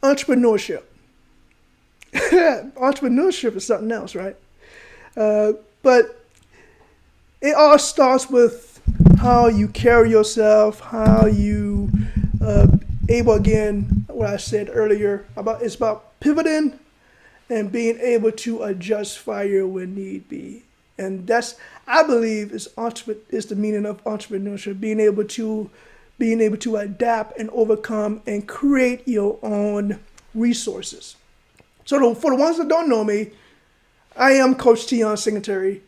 entrepreneurship. Entrepreneurship is something else, right? But it all starts with how you carry yourself, how you uh, able again what I said earlier about it's about pivoting and being able to adjust fire when need be. And that's I believe is the meaning of entrepreneurship, being able to adapt and overcome and create your own resources. For the ones that don't know me, I am Coach Teon Singletary,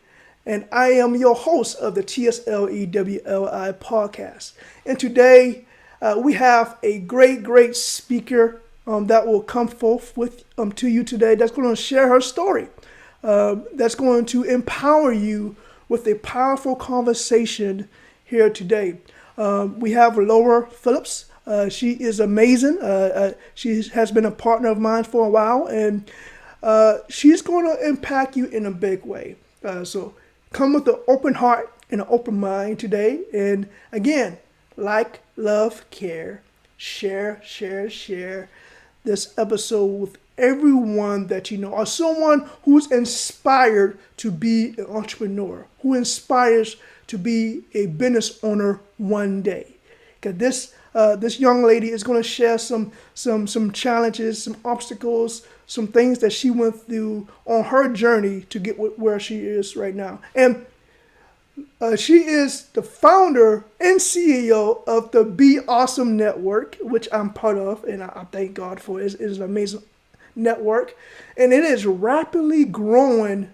and I am your host of the TSLE WLI podcast. And today we have a great speaker that will come forth with to you today. That's going to share her story. That's going to empower you with a powerful conversation here today. We have Lori Phillips. She is amazing. She has been a partner of mine for a while, and she's going to impact you in a big way. So come with an open heart and an open mind today. And again, like, love, care, share this episode with everyone that you know, or someone who's inspired to be an entrepreneur, who inspires to be a business owner one day. Because this young lady is going to share some challenges, some obstacles, some things that she went through on her journey to get where she is right now. And she is the founder and CEO of the Be Awesome Network, which I'm part of, and I thank God for it. It is an amazing network, and it is rapidly growing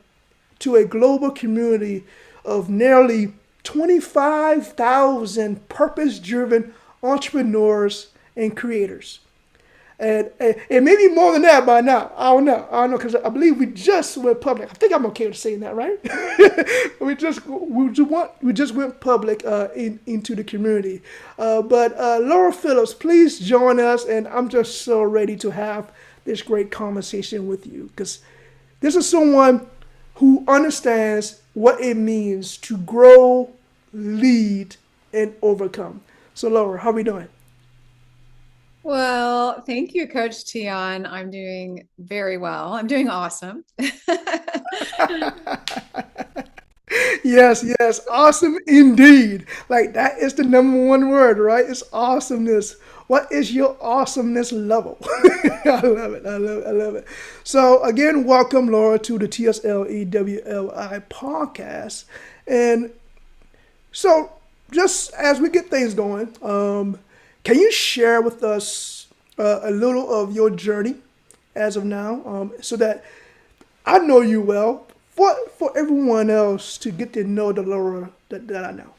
to a global community of nearly 25,000 purpose-driven entrepreneurs and creators. And it may be more than that by now. I don't know, because I believe we just went public. I think I'm okay with saying that, right? We just went public into the community. But Laura Phillips, please join us, and I'm just so ready to have this great conversation with you, because this is someone who understands what it means to grow, lead, and overcome. So, Laura, how are we doing? Well, thank you, Coach Tion. I'm doing very well. I'm doing awesome. Yes, awesome indeed. Like that is the number one word, right? It's awesomeness. What is your awesomeness level? I love it. I love it. I love it. So again, welcome Laura to the TSLE WLI podcast. And so just as we get things going, can you share with us a little of your journey as of now, so that I know you well, for everyone else to get to know the Laura that I know.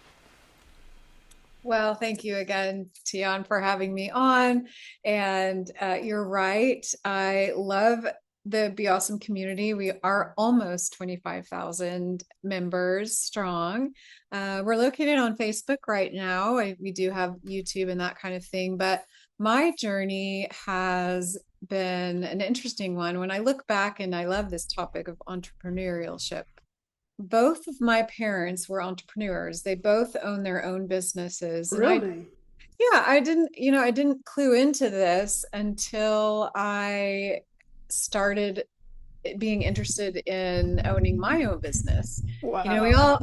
Well, thank you again, Tion, for having me on. And you're right. I love the Be Awesome community. We are almost 25,000 members strong. We're located on Facebook right now. We do have YouTube and that kind of thing. But my journey has been an interesting one. When I look back, and I love this topic of entrepreneurship, both of my parents were entrepreneurs. They both own their own businesses. And Really? I didn't clue into this until I started being interested in owning my own business. Wow.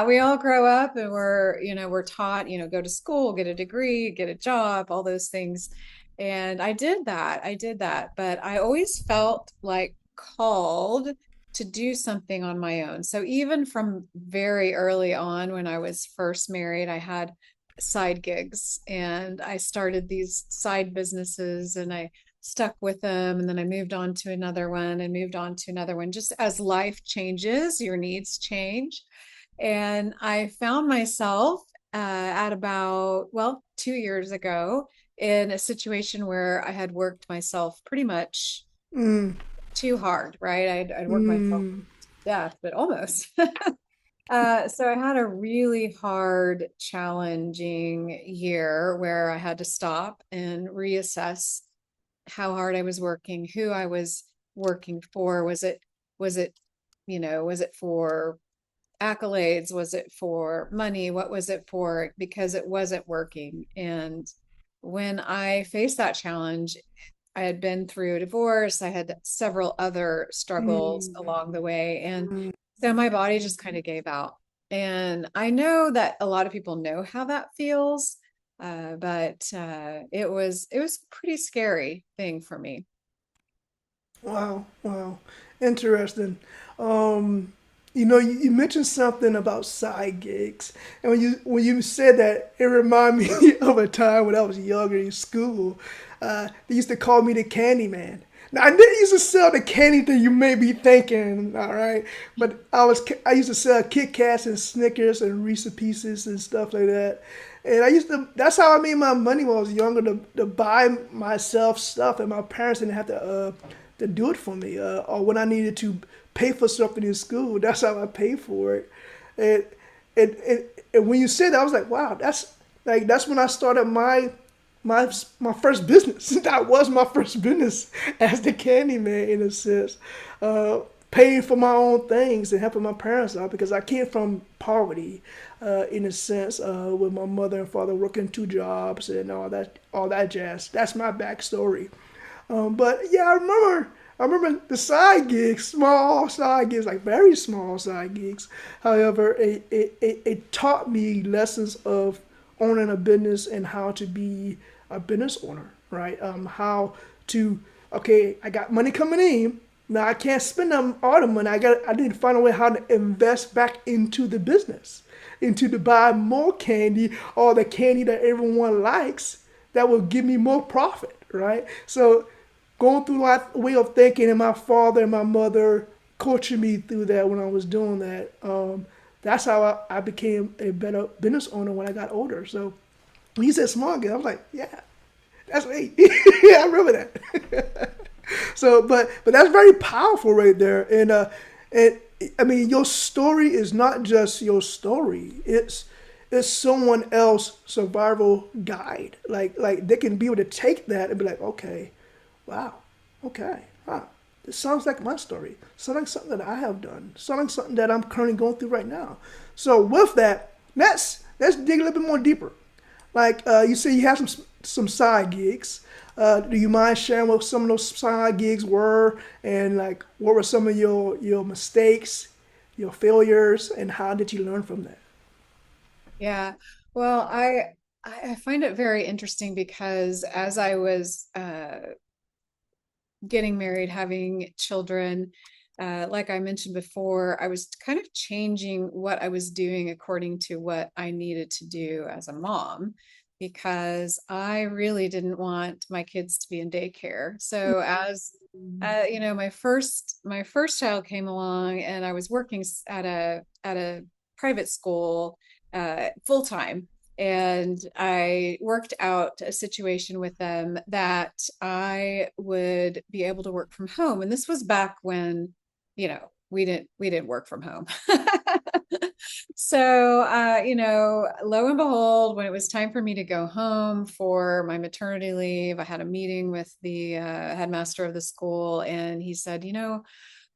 We all grow up and we're taught, go to school, get a degree, get a job, all those things. And I did that. I did that. But I always felt like called to do something on my own. So even from very early on, when I was first married, I had side gigs and I started these side businesses and I stuck with them, and then I moved on to another one and moved on to another one. Just as life changes, your needs change. And I found myself at about, well, 2 years ago in a situation where I had worked myself pretty much Mm, too hard, right? I'd worked myself mm, to death, but almost. So I had a really hard, challenging year where I had to stop and reassess how hard I was working, who I was working for. Was it, was it for accolades? Was it for money? What was it for? Because it wasn't working. And when I faced that challenge, I had been through a divorce. I had several other struggles Mm, along the way. And mm. so my body just kind of gave out. And I know that a lot of people know how that feels, but it was a pretty scary thing for me. Wow, wow, interesting. Um, you mentioned something about side gigs, and when you said that, it reminded me of a time when I was younger in school. They used to call me the candy man. Now I didn't used to sell the candy that you may be thinking, all right, but I used to sell Kit Kats and Snickers and Reese's Pieces and stuff like that. And I used to. That's how I made my money when I was younger, to buy myself stuff, and my parents didn't have to do it for me. Or when I needed to pay for something in school, that's how I paid for it. And and when you said that, I was like, wow, that's when I started my first business. That was my first business as the candy man, in a sense. Uh, Paying for my own things and helping my parents out, because I came from poverty, in a sense, with my mother and father working two jobs and all that jazz. That's my backstory. But yeah, I remember the side gigs, small side gigs, like very small side gigs. However, it taught me lessons of owning a business and how to be a business owner, right? How to, okay, I got money coming in. Now I can't spend all the money. I need to find a way how to invest back into the business, into to buy more candy, or the candy that everyone likes, that will give me more profit, right? So going through my way of thinking, and my father and my mother coaching me through that when I was doing that. That's how I became a better business owner when I got older. So when he said small game, I was like, yeah, that's me. Yeah, I remember that. So, but that's very powerful right there. And I mean, your story is not just your story. It's someone else survival guide. Like they can be able to take that and be like, okay, wow, okay, huh. This sounds like my story. Sounds like something that I have done. Sounds like something that I'm currently going through right now. So with that, let's dig a little bit more deeper. Like you say, you have some side gigs. Do you mind sharing what some of those side gigs were, and like what were some of your mistakes, your failures, and how did you learn from that? Yeah. Well, I find it very interesting because as I was getting married, having children, like I mentioned before, I was kind of changing what I was doing according to what I needed to do as a mom, because I really didn't want my kids to be in daycare. So as my first child came along, and I was working at a private school full time, and I worked out a situation with them that I would be able to work from home. And this was back when, we didn't work from home. So, lo and behold, when it was time for me to go home for my maternity leave, I had a meeting with the headmaster of the school, and he said,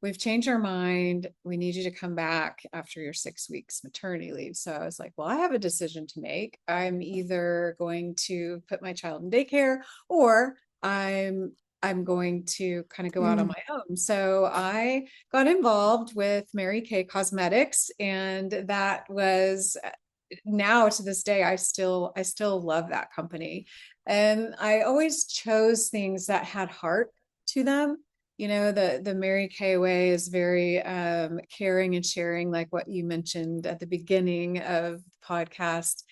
we've changed our mind. We need you to come back after your 6 weeks maternity leave. So I was like, well, I have a decision to make. I'm either going to put my child in daycare, or I'm going to kind of go out on Mm, my own. So I got involved with Mary Kay Cosmetics, and that was now to this day, I still love that company. And I always chose things that had heart to them. The Mary Kay way is very caring and sharing, like what you mentioned at the beginning of the podcast.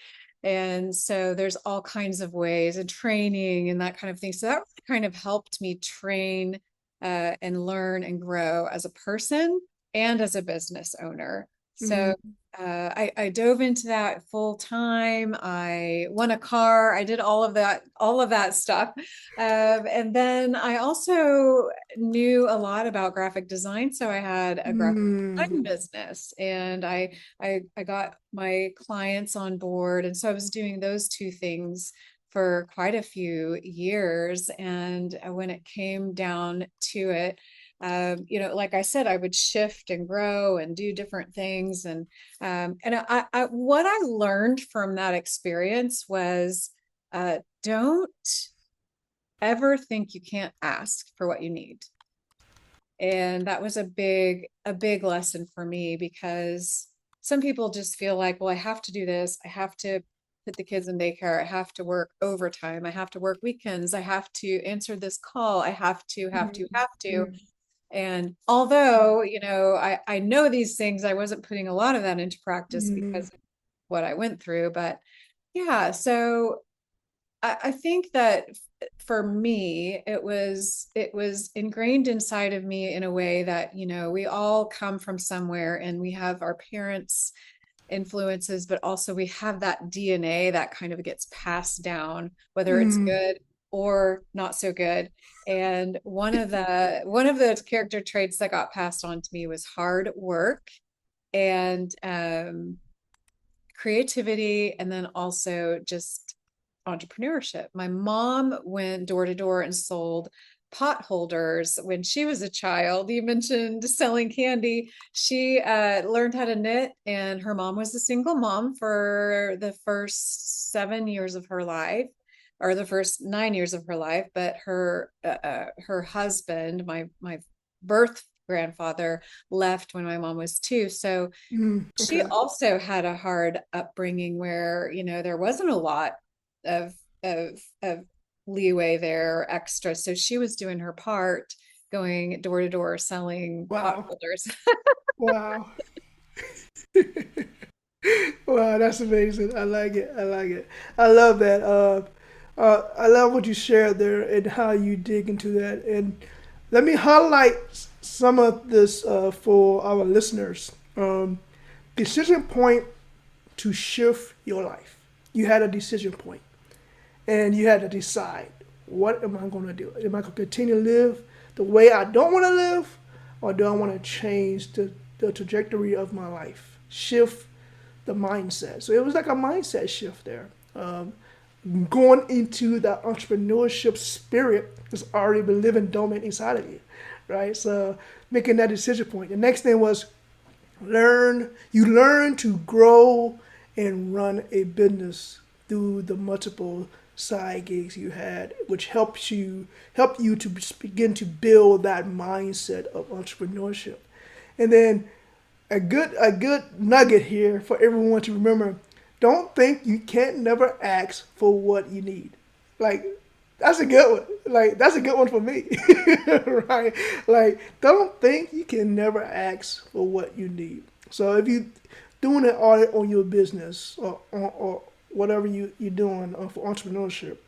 And so there's all kinds of ways and training and that kind of thing. So that really kind of helped me train and learn and grow as a person and as a business owner. So mm, I dove into that full time. I won a car. I did all of that stuff. And then I also knew a lot about graphic design. So I had a graphic design mm, business, and I got my clients on board. And so I was doing those two things for quite a few years. And when it came down to it, like I said, I would shift and grow and do different things. What I learned from that experience was, don't ever think you can't ask for what you need. And that was a big lesson for me because some people just feel like, well, I have to do this. I have to put the kids in daycare. I have to work overtime. I have to work weekends. I have to answer this call. I have to. Mhm. And although, I know these things, I wasn't putting a lot of that into practice Mhm. because of what I went through. But yeah, so I think that for me, it was ingrained inside of me in a way that, we all come from somewhere and we have our parents' influences, but also we have that DNA that kind of gets passed down, whether it's Mhm. good or not so good. And one of the character traits that got passed on to me was hard work and creativity, and then also just entrepreneurship. My mom went door to door and sold pot holders when she was a child. You mentioned selling candy. She learned how to knit, and her mom was a single mom for the first 7 years of her life, or the first 9 years of her life. But her husband, my birth grandfather, left when my mom was two. So Mhm. she Okay. also had a hard upbringing where, there wasn't a lot of of leeway there or extra. So she was doing her part, going door to door selling pot Wow. holders. Wow. Wow, that's amazing. I like it. I like it. I love that. I love what you shared there and how you dig into that. And let me highlight some of this for our listeners. Decision point to shift your life. You had a decision point, and you had to decide, what am I going to do? Am I going to continue to live the way I don't want to live, or do I want to change the trajectory of my life? Shift the mindset. So it was like a mindset shift there. Going into the entrepreneurship spirit that's already been living dormant inside of you, right? So making that decision point. The next thing was you learn to grow and run a business through the multiple side gigs you had, which help you to begin to build that mindset of entrepreneurship. And then a good nugget here for everyone to remember: don't think you can't never ask for what you need. Like, that's a good one. Like, that's a good one for me. Right? Like, don't think you can never ask for what you need. So if you doing an audit on your business, or whatever you're doing for entrepreneurship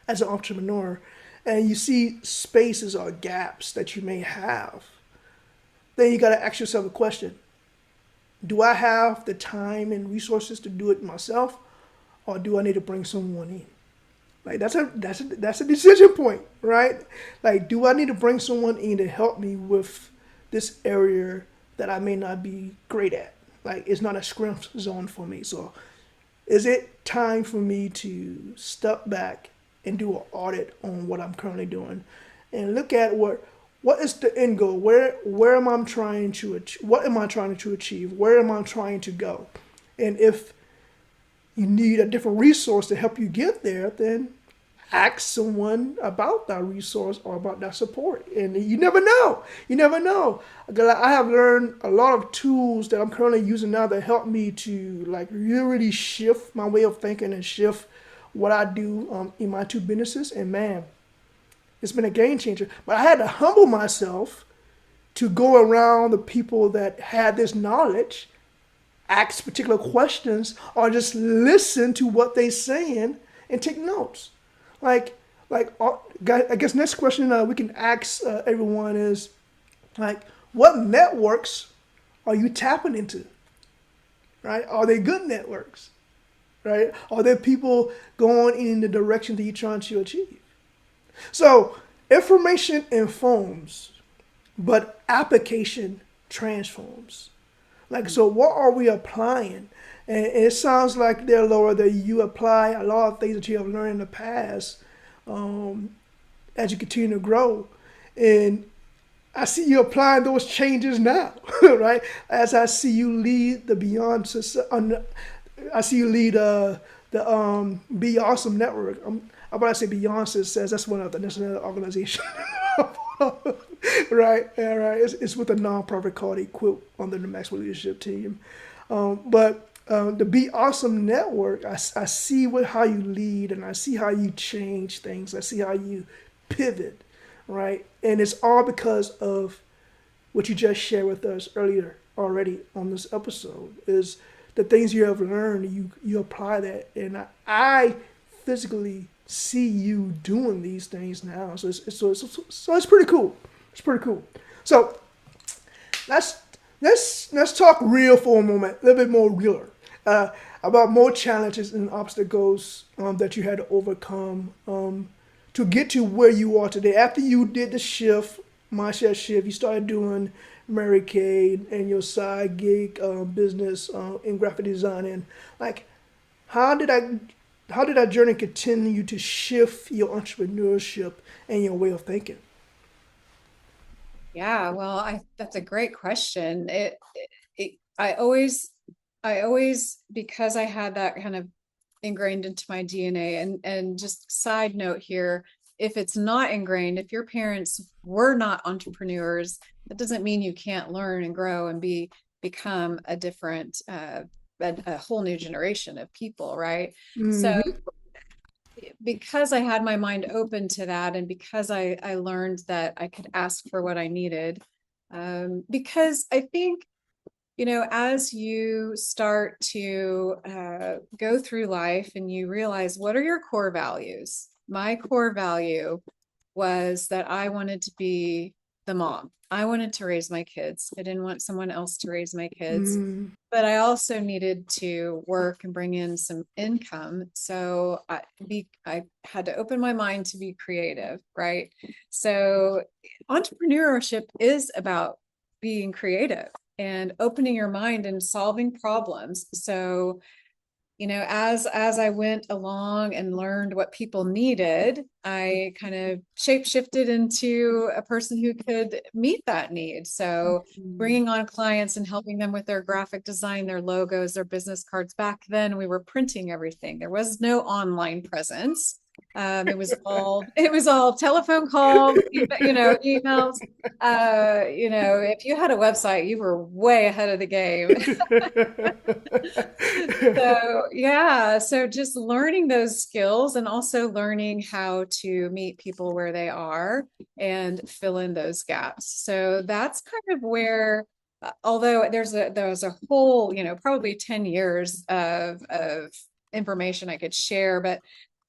as an entrepreneur, and you see spaces or gaps that you may have, then you got to ask yourself a question: do I have the time and resources to do it myself, or do I need to bring someone in? Like, that's a decision point, right? Like, do I need to bring someone in to help me with this area that I may not be great at? Like, it's not a strength zone for me. So is it time for me to step back and do an audit on what I'm currently doing, and look at what is the end goal? Where am I trying to what am I trying to achieve? Where am I trying to go? And if you need a different resource to help you get there, then ask someone about that resource or about that support. And you never know. You never know. I have learned a lot of tools that I'm currently using now that help me to, like, really shift my way of thinking and shift what I do in my two businesses. And man, it's been a game changer. But I had to humble myself to go around the people that had this knowledge, ask particular questions, or just listen to what they're saying and take notes. Like, I guess next question we can ask everyone is, like, what networks are you tapping into? Right? Are they good networks? Right? Are there people going in the direction that you're trying to achieve? So information informs, but application transforms. Like, so what are we applying? And it sounds like there, Laura, that you apply a lot of things that you have learned in the past as you continue to grow. And I see you applying those changes now, right? As I see you lead the I see you lead the Be Awesome Network. How about I say Beyonce says that's one of the national organization, right? Yeah, right. It's with a nonprofit called Equip under the Maxwell Leadership Team. But the Be Awesome Network, I see how you lead, and I see how you change things. I see how you pivot, right? And it's all because of what you just shared with us earlier already on this episode is the things you have learned. You apply that, and I physically see you doing these things now. So it's pretty cool. It's pretty cool. So let's let's talk real for a moment, a little bit more realer, about more challenges and obstacles that you had to overcome to get to where you are today. After you did the shift, mindset shift, you started doing Mary Kay and your side gig business in graphic design. And like, how did I how did that journey continue to shift your entrepreneurship and your way of thinking? Yeah, well, I that's a great question. I always, because I had that kind of ingrained into my DNA, and just side note here, if it's not ingrained, if your parents were not entrepreneurs, that doesn't mean you can't learn and grow and become a different a whole new generation of people, right? So Mm-hmm. because I had my mind open to that, and because I learned that I could ask for what I needed, because I think, as you start to go through life and you realize what are your core values. My core value was that I wanted to be the mom. I wanted to raise my kids. I didn't want someone else to raise my kids, Mm-hmm. but I also needed to work and bring in some income. So I had to open my mind to be creative, right? So entrepreneurship is about being creative and opening your mind and solving problems. So, as I went along and learned what people needed, I kind of shape shifted into a person who could meet that need. So bringing on clients and helping them with their graphic design, their logos, their business cards. Back then we were printing everything. There was no online presence. It was all telephone calls, emails. If you had a website, you were way ahead of the game. So, yeah, so just learning those skills and also learning how to meet people where they are and fill in those gaps. So that's kind of where, although there's a whole, probably 10 years of information I could share, but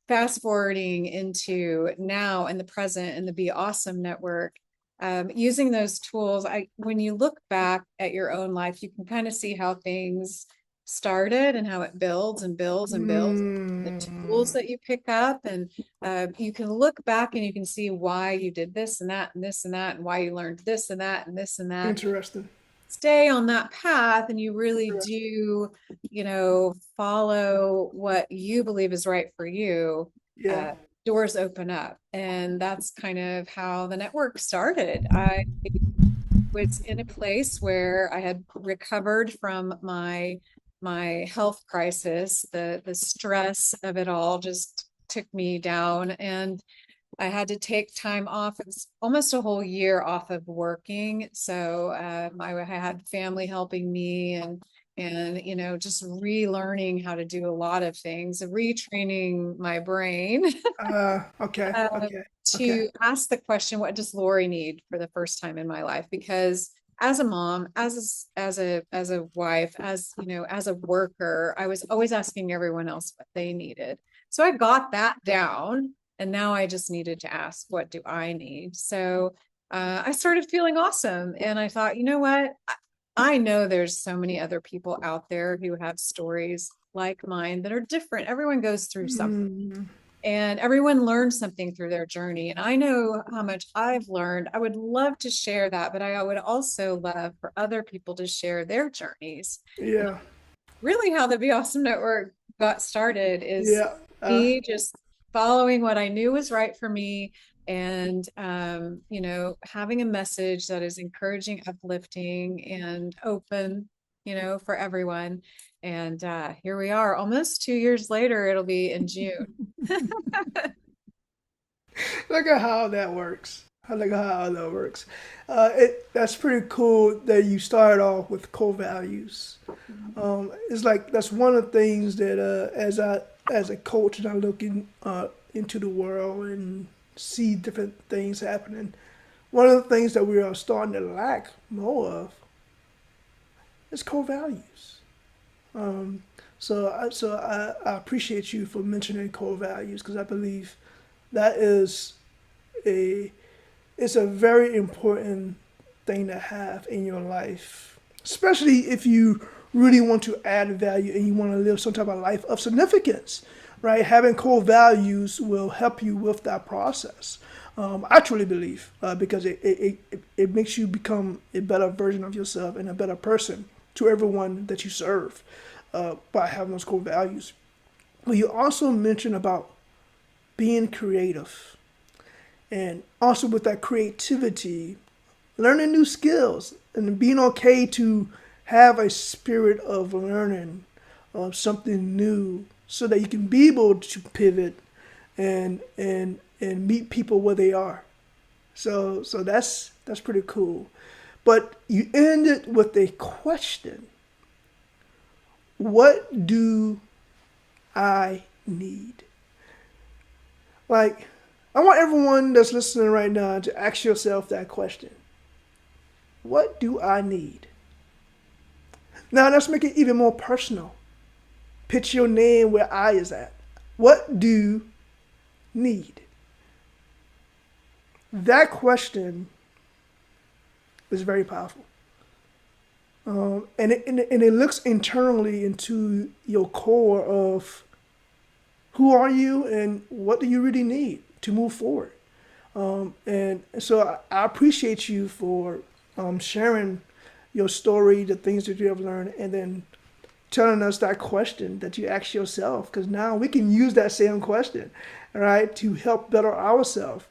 fast forwarding into now and the present and the Be Awesome network, using those tools, when you look back at your own life, you can kind of see how things started and how it builds and builds and builds. The tools Mm. that you pick up, and you can look back and you can see why you did this and that and this and that, and why you learned this and that and this and that. Interesting. Stay on that path, and you really Interesting. do, follow what you believe is right for you. Yeah. uh, Doors open up, and that's kind of how the network started. I was in a place where I had recovered from my health crisis. The stress of it all just took me down, and I had to take time off. It was almost a whole year off of working. So I had family helping me, and just relearning how to do a lot of things, retraining my brain Okay. um, Okay. Okay. to ask the question, what does Lori need for the first time in my life? Because as a mom, as a wife, as a worker, I was always asking everyone else what they needed. So I got that down, and now I just needed to ask, what do I need? So I started feeling awesome, and I thought, you know what? I know there's so many other people out there who have stories like mine that are different. Everyone goes through something, Mm. and everyone learns something through their journey. And I know how much I've learned. I would love to share that, but I would also love for other people to share their journeys. And Yeah. really, how the Be Awesome Network got started is Yeah. me just following what I knew was right for me, and having a message that is encouraging, uplifting, and open, for everyone. And here we are, almost 2 years later. It'll be in June. Look at how that works. I look at how that works. That's pretty cool that you started off with core values. It's like that's one of the things that as a coach and I look into the world and see different things happening. One of the things that we are starting to lack more of is core values. I appreciate you for mentioning core values because I believe that is a it's a very important thing to have in your life, especially if you really want to add value and you want to live some type of life of significance, right? Having core values will help you with that process. I truly believe because it makes you become a better version of yourself and a better person to everyone that you serve by having those core values. But you also mentioned about being creative and also with that creativity, learning new skills and being okay to have a spirit of learning something new so that you can be able to pivot and meet people where they are. So that's pretty cool. But you ended with a question. What do I need? Like, I want everyone that's listening right now to ask yourself that question. What do I need? Now let's make it even more personal. Put your name where I is at. What do need? That question is very powerful. And it looks internally into your core of who are you and what do you really need to move forward. And so I appreciate you for sharing your story, the things that you have learned, and then telling us that question that you ask yourself. Because now we can use that same question, all right, to help better ourselves.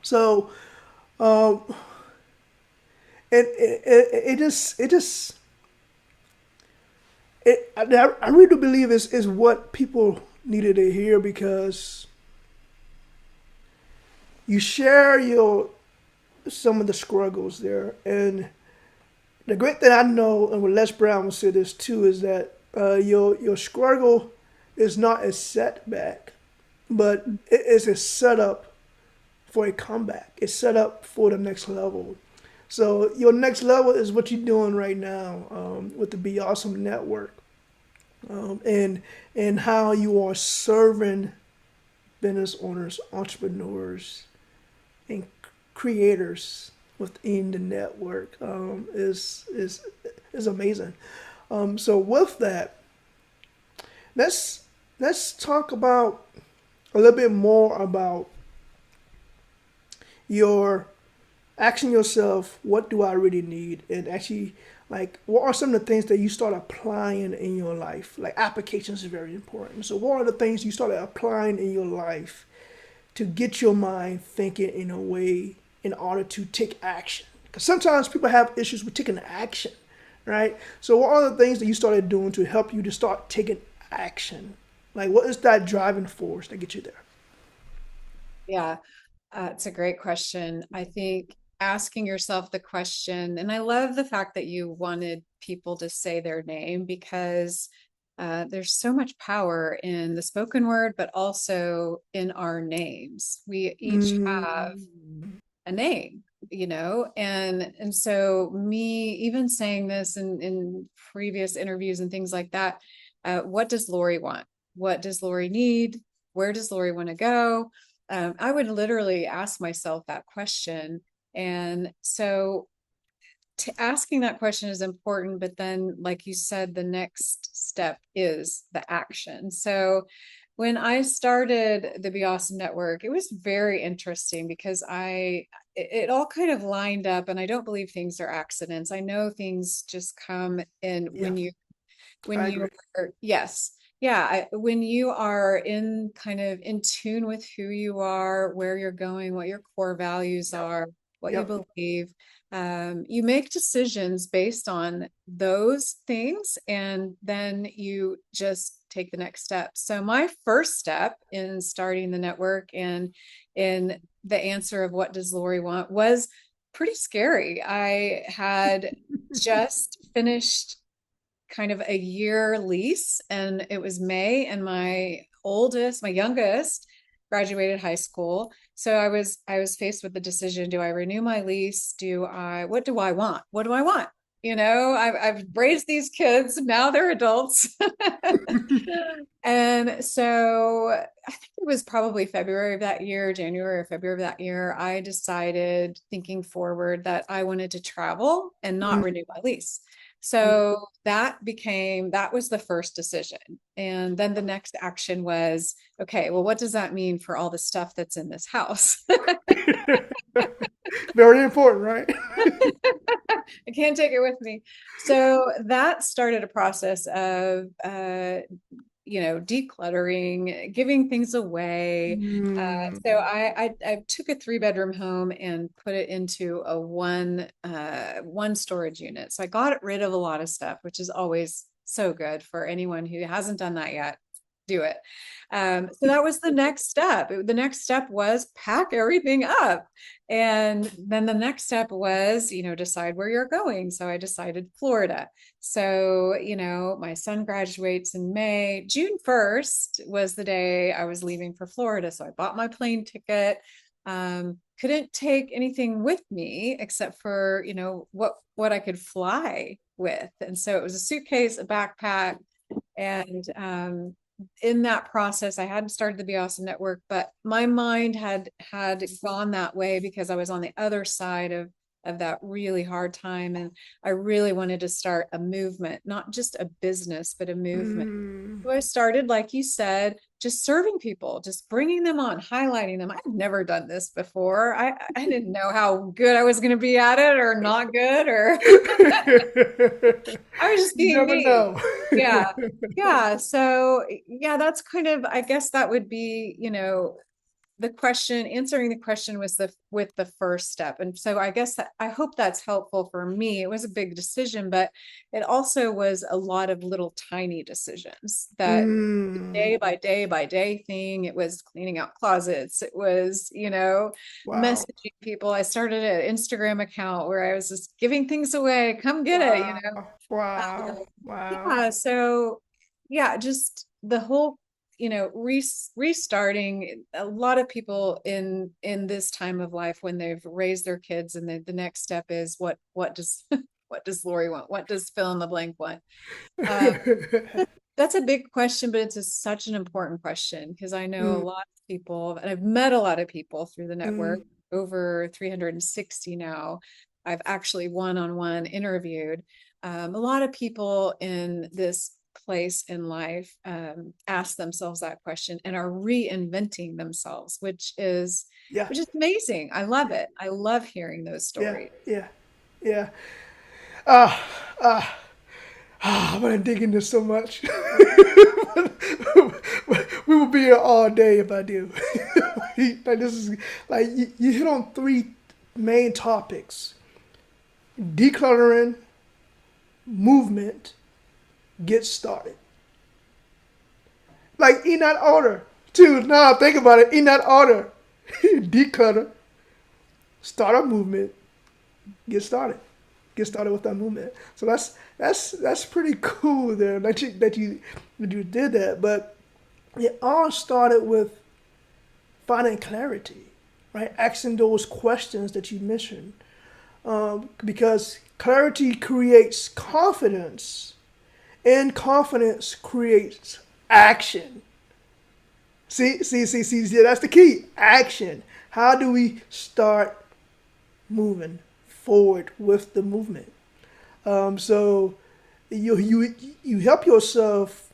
So um, it just I really do believe is what people needed to hear because you share your some of the struggles there. And the great thing I know, and what Les Brown will say this too, is that your struggle is not a setback, but it is a setup for a comeback. It's set up for the next level. So your next level is what you're doing right now with the Be Awesome Network, and how you are serving business owners, entrepreneurs, and creators within the network is amazing. So with that, let's let's talk about a little bit more about your asking yourself, what do I really need, and actually like what are some of the things that you start applying in your life? Like applications is very important. So what are the things you started applying in your life to get your mind thinking in a way in order to take action. Because sometimes people have issues with taking action, right? So, what are the things that you started doing to help you to start taking action? Like, what is that driving force that gets you there? Yeah, it's a great question. I think asking yourself the question, and I love the fact that you wanted people to say their name because there's so much power in the spoken word, but also in our names. We each have a name, and so me even saying this in previous interviews and things like that, what does Lori want? What does Lori need? Where does Lori want to go? I would literally ask myself that question. And so asking that question is important, but then, like you said, the next step is the action. So when I started the Be Awesome Network, it was very interesting because it all kind of lined up, and I don't believe things are accidents. I know things just come in Yeah, when I you agree. are, yes. Yeah, when you are in kind of in tune with who you are, where you're going, what your core values Yep. are, what you Yep. believe. You make decisions based on those things, and then you just take the next step. So my first step in starting the network and in the answer of what does Lori want was pretty scary. I had just finished kind of a year lease, and it was May, and my youngest graduated high school. So I was faced with the decision, do I renew my lease? What do I want? What do I want? I've raised these kids, now they're adults. And so I think it was probably February of that year, January or February of that year, I decided, thinking forward, that I wanted to travel and not renew my lease. So that was the first decision. And then the next action was, okay, well, what does that mean for all the stuff that's in this house? Very important, right? I can't take it with me. So that started a process of, decluttering, giving things away. Mm. So I took a 3-bedroom home and put it into a one storage unit. So I got rid of a lot of stuff, which is always so good for anyone who hasn't done that yet. Do it. So that was the next step. The next step was pack everything up. And then the next step was, decide where you're going. So I decided Florida. So, my son graduates in May. June 1st was the day I was leaving for Florida. So I bought my plane ticket. Couldn't take anything with me except for, what I could fly with. And so it was a suitcase, a backpack, and in that process, I hadn't started the Be Awesome Network, but my mind had gone that way because I was on the other side of that really hard time, and I really wanted to start a movement, not just a business, but a movement. Mm. So I started, like you said, just serving people, just bringing them on, highlighting them. I've never done this before. I didn't know how good I was going to be at it or not good, or I was just You being never me. know. Yeah. Yeah. So, yeah, that's kind of, I guess that would be, answering the question was with the first step. And so I guess I hope that's helpful for me. It was a big decision, but it also was a lot of little tiny decisions that Mm. day by day by day thing. It was cleaning out closets. It was, Wow. messaging people. I started an Instagram account where I was just giving things away. Come get it. Wow. Wow. Wow. Yeah, so yeah, just the whole, restarting. A lot of people in this time of life, when they've raised their kids, and the next step is what does what does Lori want? What does fill in the blank want? Um, that's a big question, but such an important question, because I know a Mm. lot of people, and I've met a lot of people through the network, Mm. over 360 now. I've actually one-on-one interviewed a lot of people in this place in life, ask themselves that question and are reinventing themselves, Yeah. which is amazing. I love it. I love hearing those Yeah. stories. Yeah. Yeah. Ah. Ah. I'm gonna dig into so much. We will be here all day if I do. Like this is like you hit on three main topics: decluttering, movement, get started. Like in that order. Too. Now think about it. In that order: declutter, start a movement, get started. Get started with that movement. So that's pretty cool there that you did that. But it all started with finding clarity, right? Asking those questions that you mentioned, because clarity creates confidence, and confidence creates action. See. Yeah, that's the key. Action. How do we start moving forward with the movement? So you help yourself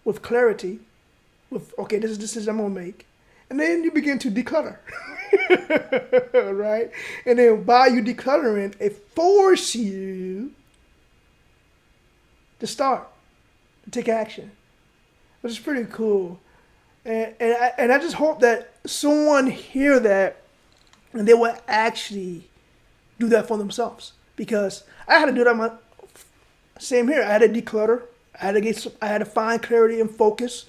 with clarity. With okay, this is the decision I'm gonna make, and then you begin to declutter, right? And then by you decluttering, it forces you to start, to take action, which is pretty cool. And I just hope that someone hear that and they will actually do that for themselves. Because I had to do that my same here. I had to declutter. I had to find clarity and focus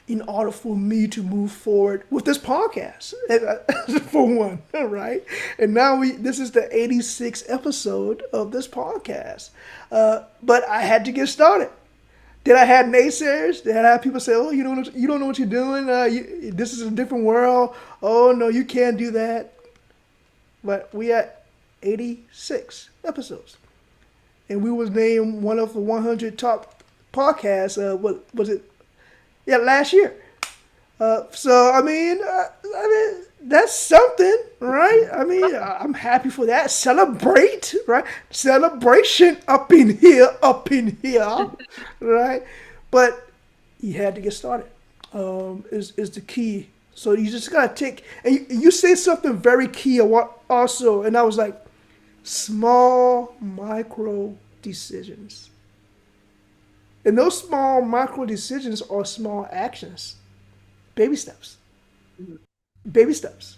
in order for me to move forward with this podcast. For one, right? And now this is the 86th episode of this podcast. But I had to get started. Did I have naysayers? Did I have people say, "Oh, you don't know what you're doing. This is a different world. Oh no, you can't do that." But we at 86 episodes, and we was named one of the 100 top podcasts. What was it? Yeah, last year. So I mean that's something, right? I mean, I'm happy for that. Celebrate, right? Celebration up in here, right? But you had to get started. Is the key. So you just gotta take. And you say something very key. Also, and I was like, small micro decisions. And those small micro decisions are small actions, baby steps, baby steps.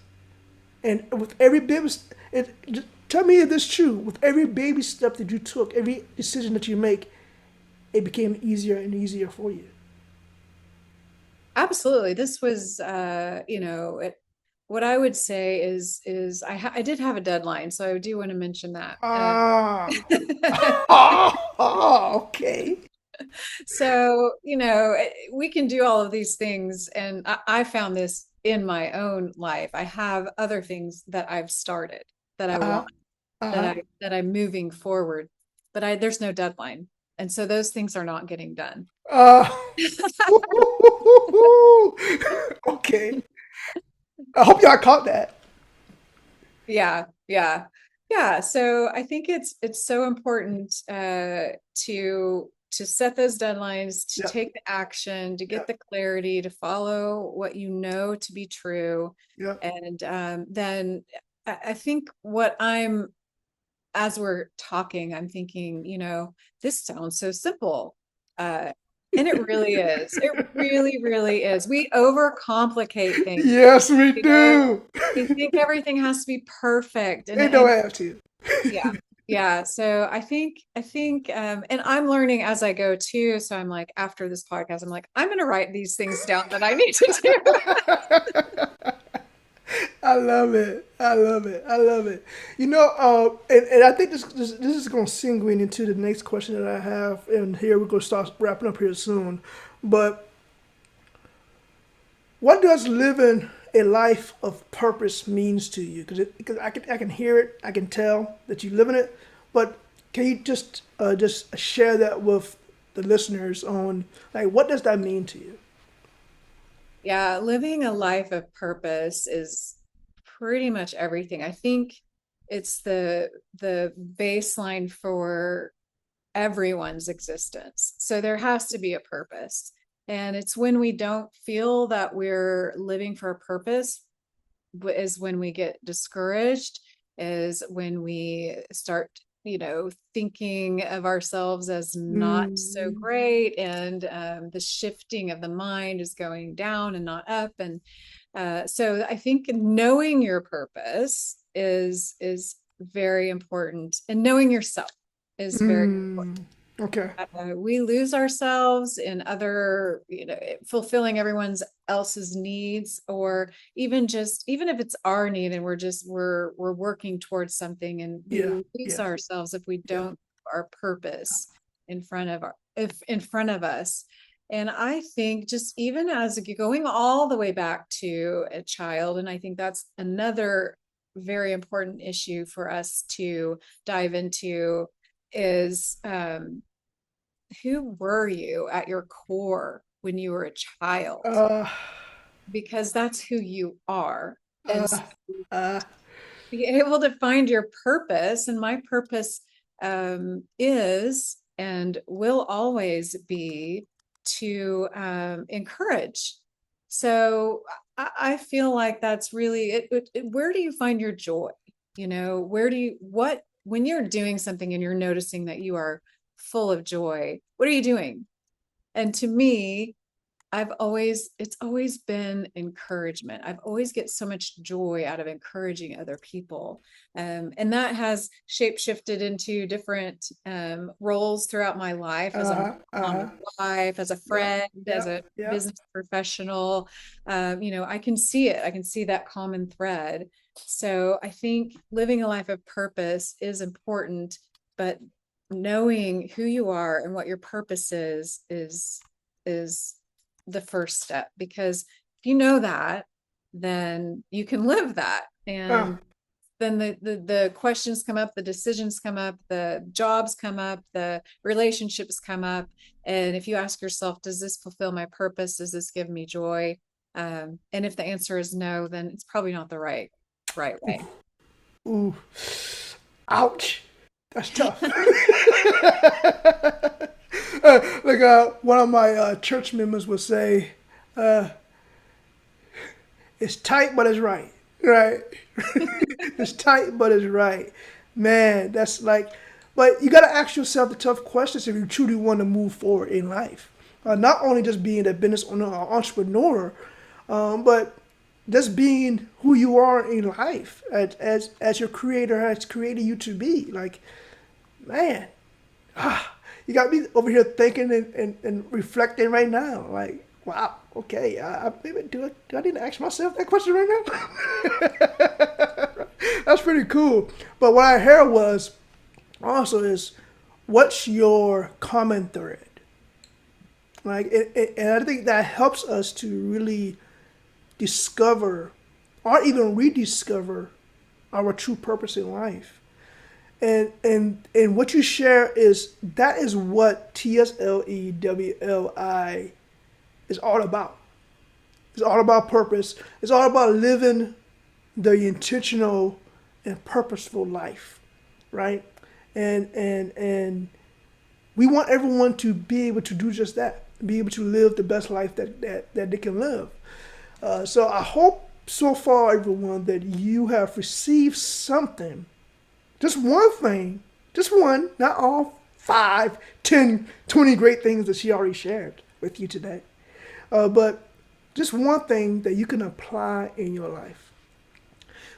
And with every baby, tell me if this is true. With every baby step that you took, every decision that you make, it became easier and easier for you. Absolutely. This was, what I would say is I did have a deadline, so I do want to mention that. Ah, okay. So, we can do all of these things, and I found this in my own life. I have other things that I've started that I Uh-huh. want, Uh-huh. that I'm moving forward, but there's no deadline. And so those things are not getting done. Uh, okay. I hope y'all caught that. Yeah, yeah. Yeah, so I think it's so important to set those deadlines, to Yep. take the action, to get Yep. the clarity, to follow what you know to be true. Yep. And then I think what I'm as we're talking, I'm thinking, this sounds so simple. Uh, and it really is. It really, really is. We overcomplicate things. Yes, we You know, do. we think everything has to be perfect. They don't have to. Yeah, yeah. So and I'm learning as I go too. So I'm like, after this podcast, I'm like, I'm going to write these things down that I need to do. I love it. I love it. I love it. And I think this is going to segue into the next question that I have, and here we're going to start wrapping up here soon. But what does living a life of purpose means to you? Because I can hear it, I can tell that you live in it. But can you just share that with the listeners on like what does that mean to you? Yeah, living a life of purpose is pretty much everything. I think it's the baseline for everyone's existence. So there has to be a purpose. And it's when we don't feel that we're living for a purpose is when we get discouraged, is when we start, thinking of ourselves as not so Mm, great. And the shifting of the mind is going down and not up. And so I think knowing your purpose is very important, and knowing yourself is very mm, okay. we lose ourselves in other, fulfilling everyone else's needs, or even if it's our need and we're working towards something, and we Yeah. lose Yeah. ourselves if we Yeah. don't put our purpose in front of us. And I think just even as going all the way back to a child, and I think that's another very important issue for us to dive into, is who were you at your core when you were a child? Uh, Because that's who you are. And so uh, uh, be able to find your purpose, and my purpose is and will always be to encourage. So I feel like that's really where do you find your joy? Where do you, what, when you're doing something and you're noticing that you are full of joy, what are you doing? And to me, it's always been encouragement. I've always get so much joy out of encouraging other people. And that has shape shifted into different roles throughout my life as a Uh-huh. mom, Uh-huh. as a wife, as a Yep. friend, as Yep. a Yep. business professional. I can see it. I can see that common thread. So I think living a life of purpose is important, but knowing who you are and what your purpose is the first step, because if you know that, then you can live that. Uh, And then the questions come up, the decisions come up, the jobs come up, the relationships come up. And if you ask yourself, does this fulfill my purpose? Does this give me joy? And if the answer is no, then it's probably not the right way. ooh. Ouch. That's tough. Like one of my church members would say, uh, "It's tight, but it's right." Right? It's tight, but it's right. Man, that's like, but you got to ask yourself the tough questions if you truly want to move forward in life. Not only just being a business owner or entrepreneur, but just being who you are in life as your creator has created you to be. Like, man, you got me over here thinking and reflecting right now. Like, wow, okay, maybe do I need to ask myself that question right now? That's pretty cool. But what I heard was also is, what's your common thread? Like, and I think that helps us to really discover or even rediscover our true purpose in life. And what you share is that is what TSLE WLI is all about. It's all about purpose. It's all about living the intentional and purposeful life, right? And we want everyone to be able to do just that, be able to live the best life that they can live. So I hope so far, everyone, that you have received something, just one thing, just one, not all 5, 10, 20 great things that she already shared with you today, but just one thing that you can apply in your life.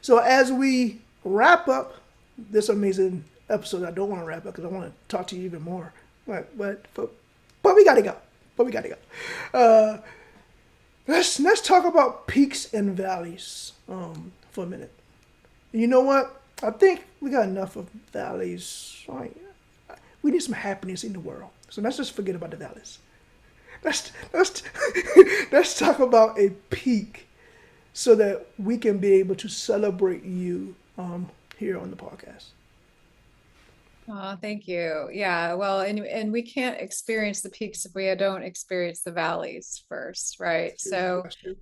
So as we wrap up this amazing episode, I don't want to wrap up because I want to talk to you even more, but we gotta go. But we gotta go. Uh, let's talk about peaks and valleys for a minute. You know what? I think we got enough of valleys. Right? We need some happiness in the world. So let's just forget about the valleys. Let's let's talk about a peak so that we can be able to celebrate you here on the podcast. Oh, thank you. Yeah, well, and we can't experience the peaks if we don't experience the valleys first, right? That's true. So That's true.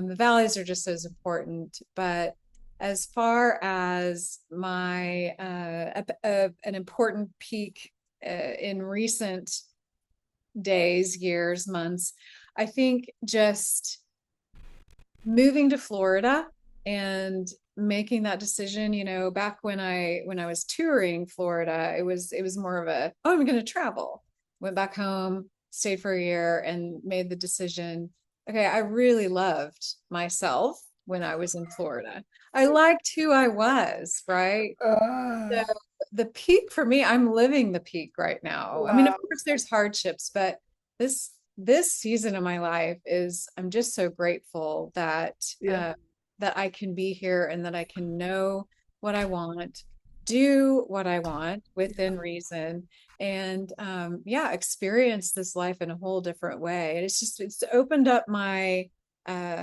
the valleys are just as important. But as far as my an important peak in recent days, years, months, I think just moving to Florida and making that decision, back when I was touring Florida, it was more of a, oh, I'm going to travel. Went back home, stayed for a year and made the decision. Okay, I really loved myself when I was in Florida. I liked who I was, right? Ah, The peak for me, I'm living the peak right now. I mean, of wow. course there's hardships, but this season of my life is, I'm just so grateful Yeah. that I can be here and that I can know what I want, do what I want within reason, and yeah, experience this life in a whole different way. And it's opened up my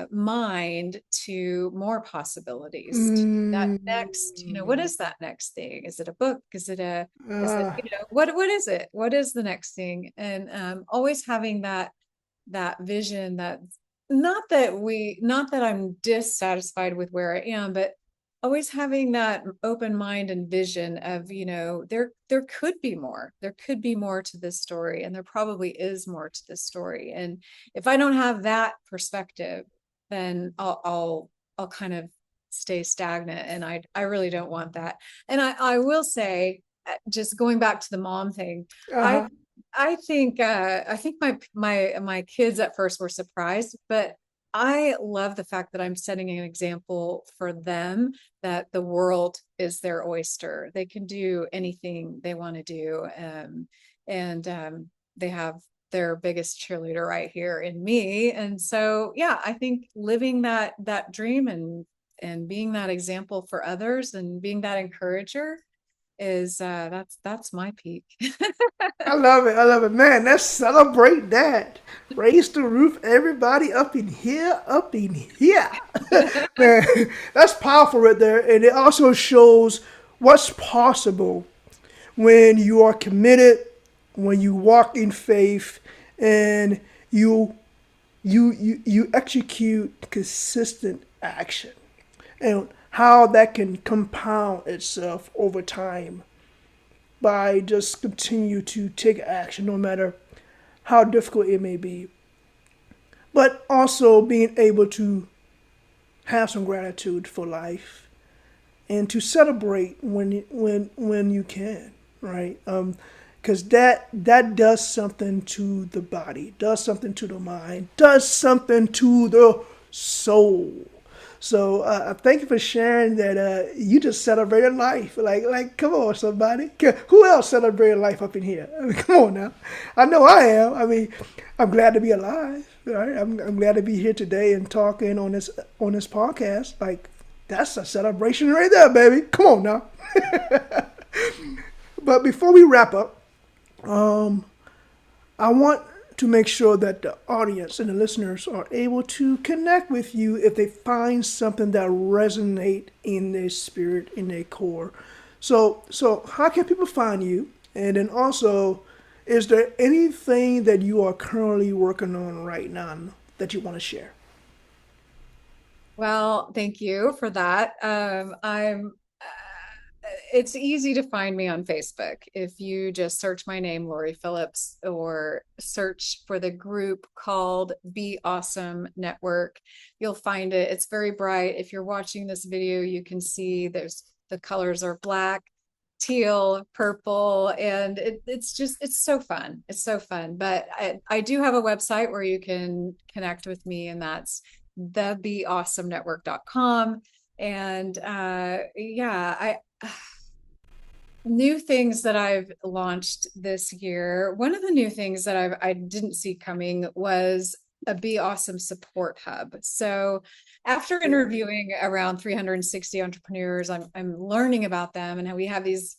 mind to more possibilities. That Mm, next, what is that next thing? Is it a book? Is it, ah, what is it? What is the next thing? And always having that vision, that not that I'm dissatisfied with where I am, but always having that open mind and vision of, there could be more. There could be more to this story, and there probably is more to this story. And if I don't have that perspective, then I'll kind of stay stagnant, and I really don't want that. And I will say, just going back to the mom thing, I uh-huh. I think my kids at first were surprised, but I love the fact that I'm setting an example for them that the world is their oyster. They can do anything they want to do. And they have their biggest cheerleader right here in me. And so, yeah, I think living that dream and being that example for others and being that encourager is that's my peak. I love it. I love it. Man, let's celebrate that. Raise the roof, everybody up in here, up in here. Man, that's powerful right there. And it also shows what's possible when you are committed, when you walk in faith, and you you execute consistent action, and how that can compound itself over time by just continue to take action no matter how difficult it may be, but also being able to have some gratitude for life and to celebrate when you can, right? Because that does something to the body, does something to the mind, does something to the soul. So thank you for sharing that. You just celebrated life. Come on, somebody. Who else celebrated life up in here? I mean, come on now. I know I am. I mean, I'm glad to be alive. Right? I'm glad to be here today and talking on this podcast. Like, that's a celebration right there, baby. Come on now. But before we wrap up, I want to make sure that the audience and the listeners are able to connect with you if they find something that resonate in their spirit, in their core. So how can people find you? And then also, is there anything that you are currently working on right now that you want to share? Well, thank you for that. It's easy to find me on Facebook. If you just search my name, Lori Phillips, or search for the group called Be Awesome Network, you'll find it. It's very bright. If you're watching this video, you can see the colors are black, teal, purple, and it's so fun. It's so fun. But I do have a website where you can connect with me, and that's thebeawesomenetwork.com. And yeah, I new things that I've launched this year. One of the new things that I didn't see coming was a Be Awesome support hub. So after interviewing around 360 entrepreneurs, I'm learning about them, and we have these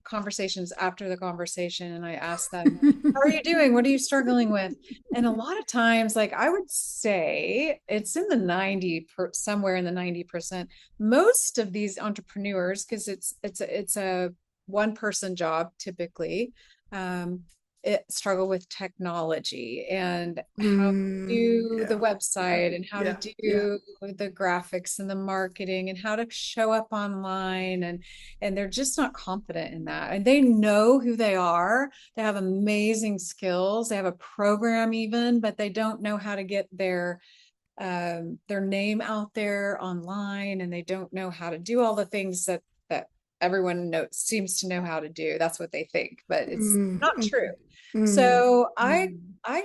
conversations after the conversation, and I ask them, how are you doing? What are you struggling with? And a lot of times, like, I would say it's in the somewhere in the 90%. Most of these entrepreneurs, because it's a one person job typically, um, it struggle with technology and how to do the Yeah, yeah, website and how to yeah, yeah. do the graphics and the marketing and how to show up online, and they're just not confident in that. And they know who they are. They have amazing skills. They have a program even, but they don't know how to get their name out there online, and they don't know how to do all the things that everyone seems to know how to do. That's what they think, but it's not true. So I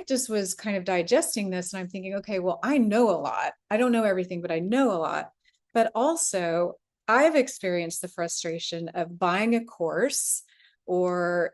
just was kind of digesting this, and I'm thinking, okay, well, I know a lot. I don't know everything, but I know a lot. But also, I've experienced the frustration of buying a course or,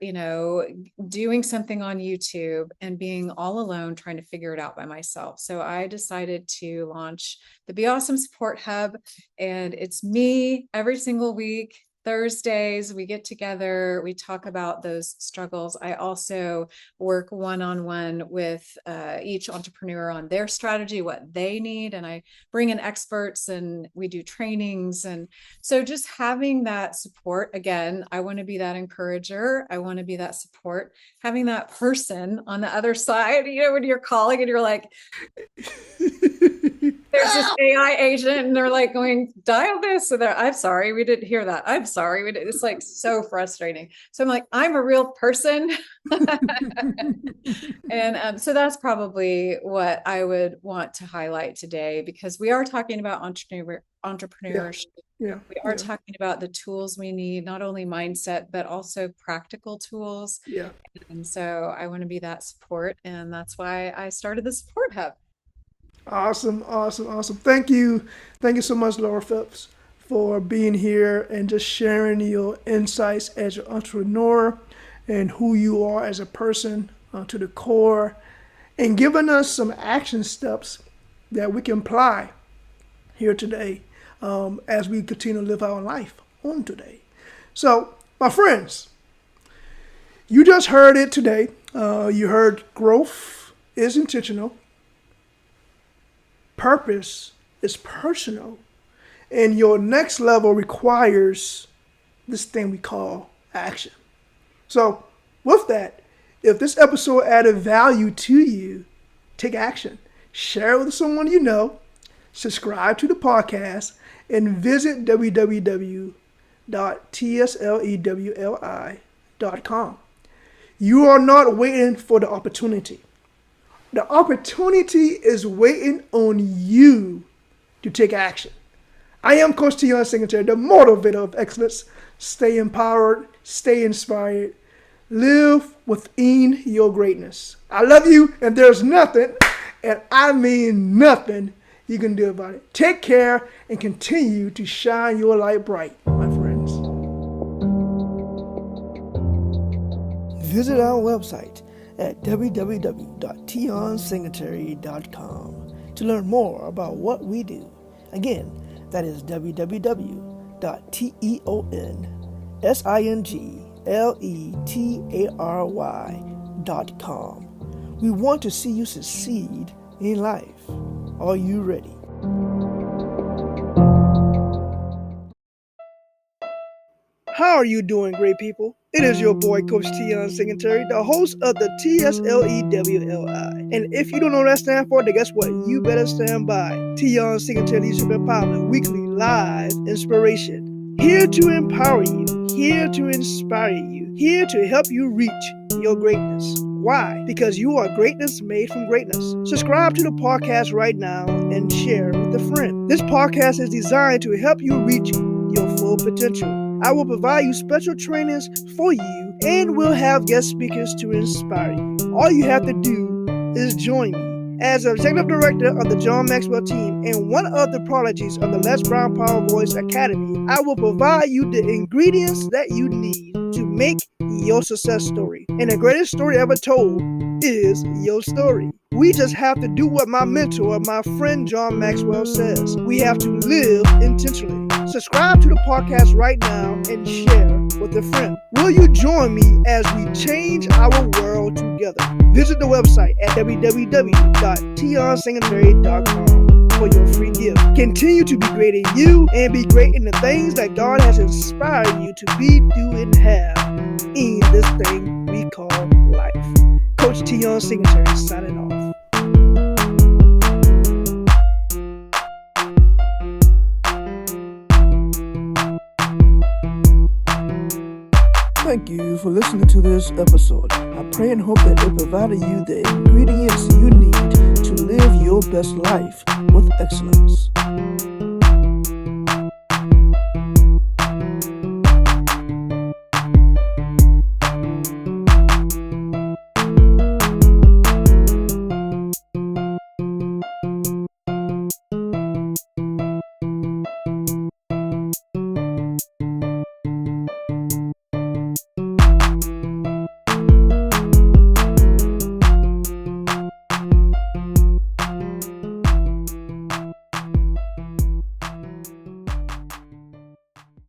doing something on YouTube and being all alone trying to figure it out by myself. So I decided to launch the Be Awesome Support Hub, and it's me every single week. Thursdays, we get together, we talk about those struggles. I also work one-on-one with each entrepreneur on their strategy, what they need, and I bring in experts and we do trainings. And so just having that support, again, I want to be that encourager. I want to be that support, having that person on the other side, when you're calling and you're like, there's this AI agent and they're like going, dial this. So I'm sorry, we didn't hear that. I'm sorry. It's like so frustrating. So I'm like, I'm a real person. And so that's probably what I would want to highlight today, because we are talking about Yeah. entrepreneurship. Yeah. We are Yeah. talking about the tools we need, not only mindset, but also practical tools. Yeah. And so I want to be that support. And that's why I started the support hub. Awesome. Awesome. Awesome. Thank you. Thank you so much, Lori Phillips, for being here and just sharing your insights as an entrepreneur and who you are as a person to the core, and giving us some action steps that we can apply here today as we continue to live our life on today. So, my friends, you just heard it today. You heard growth is intentional, purpose is personal, and your next level requires this thing we call action. So, with that, if this episode added value to you, take action. Share it with someone you know, subscribe to the podcast, and visit www.tslewli.com. You are not waiting for the opportunity. The opportunity is waiting on you to take action. I am Coach Teon Singletary, the motivator of excellence. Stay empowered, stay inspired, live within your greatness. I love you, and there's nothing, and I mean nothing, you can do about it. Take care and continue to shine your light bright, my friends. Visit our website at www.teonsingletary.com to learn more about what we do. Again, that is www.teonsingletary.com. We want to see you succeed in life. Are you ready? How are you doing, great people? It is your boy, Coach Teon Singletary, the host of the TSLE WLI. And if you don't know what that stands for, then guess what? You better stand by. Teon Singletary Leadership Empowerment Weekly Live Inspiration. Here to empower you, here to inspire you, here to help you reach your greatness. Why? Because you are greatness made from greatness. Subscribe to the podcast right now and share with a friend. This podcast is designed to help you reach your full potential. I will provide you special trainings for you and will have guest speakers to inspire you. All you have to do is join me. As Executive Director of the John Maxwell team and one of the prodigies of the Les Brown Power Voice Academy, I will provide you the ingredients that you need to make your success story. And the greatest story ever told is your story. We just have to do what my mentor, my friend John Maxwell says. We have to live intentionally. Subscribe to the podcast right now and share with a friend. Will you join me as we change our world together? Visit the website at www.teonsingletary.com for your free gift. Continue to be great in you and be great in the things that God has inspired you to be, do, and have in this thing we call life. Coach Teon Singletary signing off. Thank you for listening to this episode. I pray and hope that it provided you the ingredients you need to live your best life with excellence.